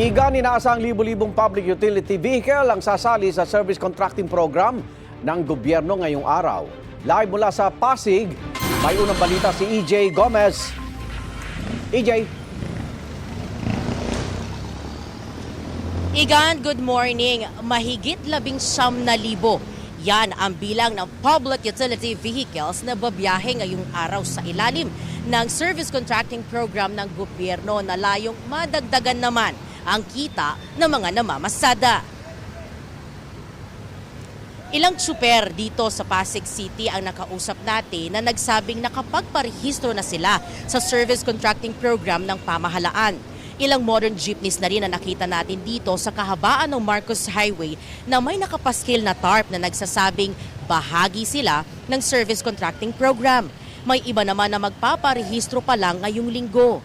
Igan, inaasang libo-libong public utility vehicle ang sasali sa service contracting program ng gobyerno ngayong araw. Live mula sa Pasig, may unang balita si EJ Gomez. EJ. Igan, good morning. Mahigit 19,000 yan ang bilang ng public utility vehicles na babiyahe ngayong araw sa ilalim ng service contracting program ng gobyerno na layong madagdagan naman ang kita ng mga namamasada. Ilang tsuper dito sa Pasig City ang nakausap natin na nagsabing nakapagparehistro na sila sa service contracting program ng pamahalaan. Ilang modern jeepneys na rin na nakita natin dito sa kahabaan ng Marcos Highway na may nakapaskil na tarp na nagsasabing bahagi sila ng service contracting program. May iba naman na magpaparehistro pa lang ngayong linggo.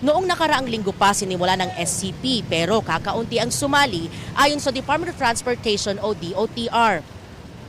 Noong nakaraang linggo pa sinimula ng SCP pero kakaunti ang sumali ayon sa Department of Transportation o DOTR.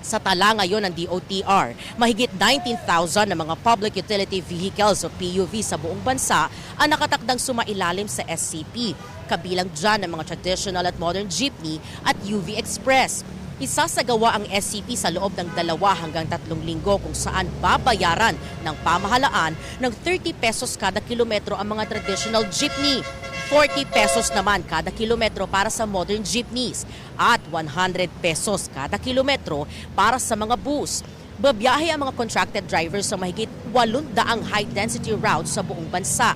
Sa tala ngayon ng DOTR, mahigit 19,000 na mga public utility vehicles o PUV sa buong bansa ang nakatakdang sumailalim sa SCP. Kabilang dyan ang mga traditional at modern jeepney at UV Express. Isasagawa ang SCP sa loob ng 2 hanggang 3 linggo kung saan babayaran ng pamahalaan ng 30 pesos kada kilometro ang mga traditional jeepney. 40 pesos naman kada kilometro para sa modern jeepneys at 100 pesos kada kilometro para sa mga bus. Babiyahe ang mga contracted drivers sa mahigit 800 high-density routes sa buong bansa.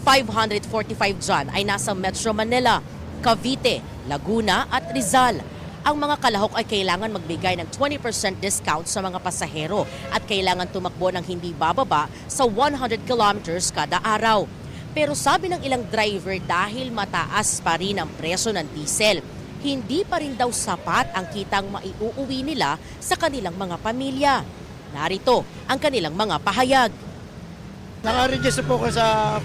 545 dyan ay nasa Metro Manila, Cavite, Laguna at Rizal. Ang mga kalahok ay kailangan magbigay ng 20% discount sa mga pasahero at kailangan tumakbo ng hindi bababa sa 100 kilometers kada araw. Pero sabi ng ilang driver dahil mataas pa rin ang presyo ng diesel, hindi pa rin daw sapat ang kitang maiuuwi nila sa kanilang mga pamilya. Narito ang kanilang mga pahayag. Naka-register po ko sa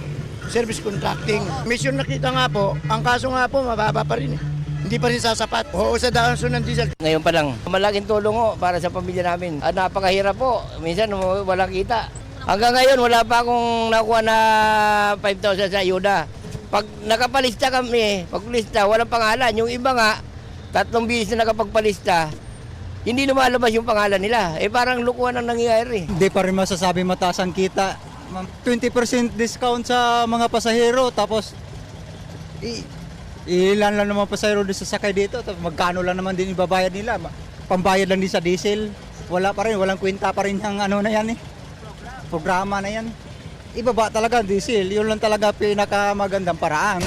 service contracting. Mission nakita nga po, ang kaso nga po mababa pa rin. Hindi pa rin sasapat. Oo, sa daan ng diesel. Ngayon pa lang, malaking tulong ho para sa pamilya namin. At napakahirap po, minsan walang kita. Hanggang ngayon, wala pa akong nakuha na 5,000 sa ayuda. Pag nakapalista kami, paglista, walang pangalan. Yung iba nga, 3 bisis na nakapagpalista, hindi lumalabas yung pangalan nila. Parang lukuhan ang nangyayari. Hindi pa rin masasabi mataas ang kita. 20% discount sa mga pasahero, tapos ilan lang naman pasahero din sasakay dito. Tapos magkano lang naman din ibabayad nila. Pambayad lang din sa diesel. Wala pa rin, walang kwenta pa rin yung ano na yan programa na yan. Ibaba talaga ang diesel. Yun lang talaga pinakamagandang paraan.